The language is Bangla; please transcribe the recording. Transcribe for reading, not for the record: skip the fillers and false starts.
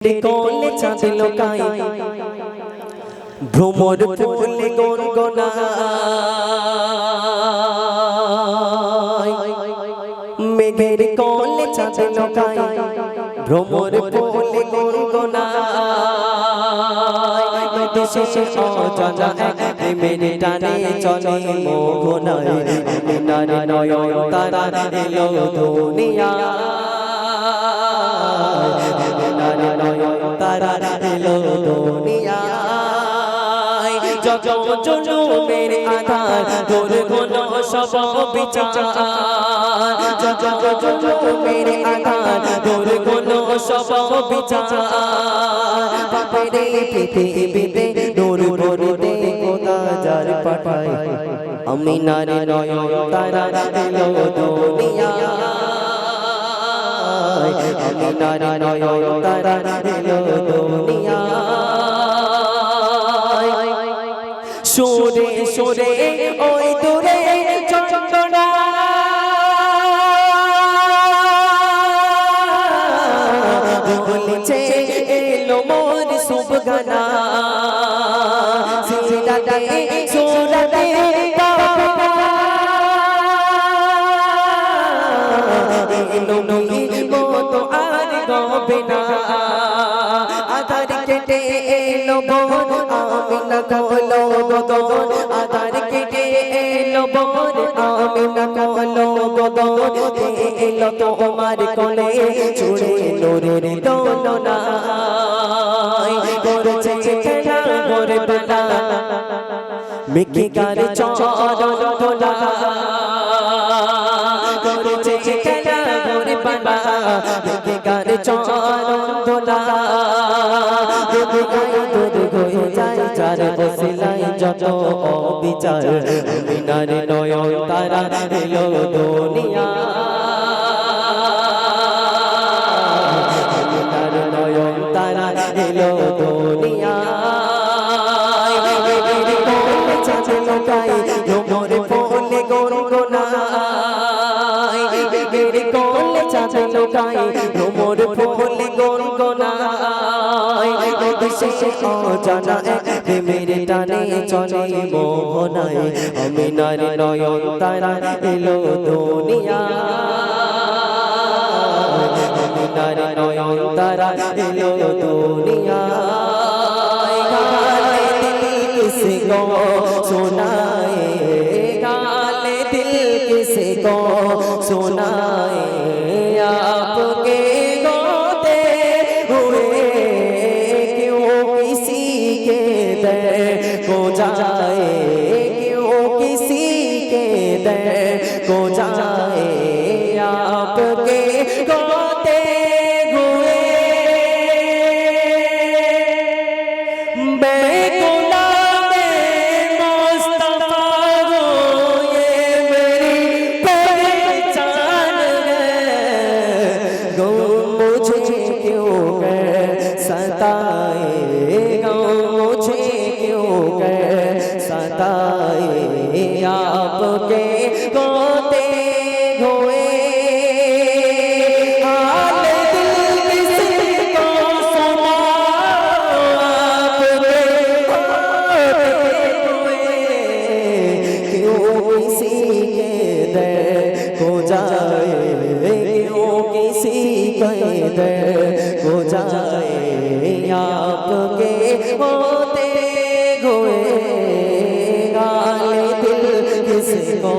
কোলে চাঁদ লোকাই ভ্রমর ফুলে গনগনায় মেঘের কোলে চাঁদ লোকাই ভ্রমর ফুলে গনগনায় দেশে অজানা এক প্রেমের টানে চলে মোহনায় মিনার নয়ন তারা এলো দুনিয়ায় তারা এলো দুনিয়ায় জগৎ জুলুমের আধার তোর কোনো সব বিচার জগৎ জুলুমের আধার তোর কোনো সব বিচার পাপের পৃথিবীতে নূর ভরতে খোদা যার পাঠায় আমিনার নয়ন তারা এলো দুনিয়ায় আমিনার নয়ন তারা এলো দুনিয়ায় সুরে সুরে ওই দূরে চন্দনা বলছে এলো মোর সুবগানা সিরাতে সুরাতে এলো মতো আর গবে না আধার কেটে এলো বোন আমিনা কলো গগন আধার কেটে এলো বোন আমিনা কলো গগন এলো তোমার কোলে ছুড়ে নূরের দোলনায় করছে খেলা ভোর বেলা মিকি কার চরণ ধোলা করছে খেলা ভোর বেলা মিকি কার চরণ ধোলা দুধ হয়ে যায় চার বসিলাই যত অবিচার আমিনার নয়ন তারা এলো দুনিয়ায় আমিনার নয়ন তারা এলো দুনিয়ায় চাঁদ লোকাই ভ্রমর ফুলে গনগনায় মেঘের কোলে চাঁদ লোকাই ভ্রমর ফুলে গনগনায় দেশে অজানা এক প্রেমের টানে চলে মোহনায় আমিনার নয়ন তারা এলো দুনিয়ায় আমিনার নয়ন তারা এলো দুনিয়ায় গালে দিল কিসে গো सुनाए गाले दिल किसी को सुनाए आपके गोते हुए क्यों किसी के दर को जाए क्यों किसी के दर को जाए आपके गोते हुए सताएगा मुझे क्यों कर सताए आपके गोते हुए हाल दिल किसी को सुनाओ आपके गोते हुए क्यों किसी के दर को जाए क्यों किसी के दर को जाए आपके होते हुए गाले दिल किसको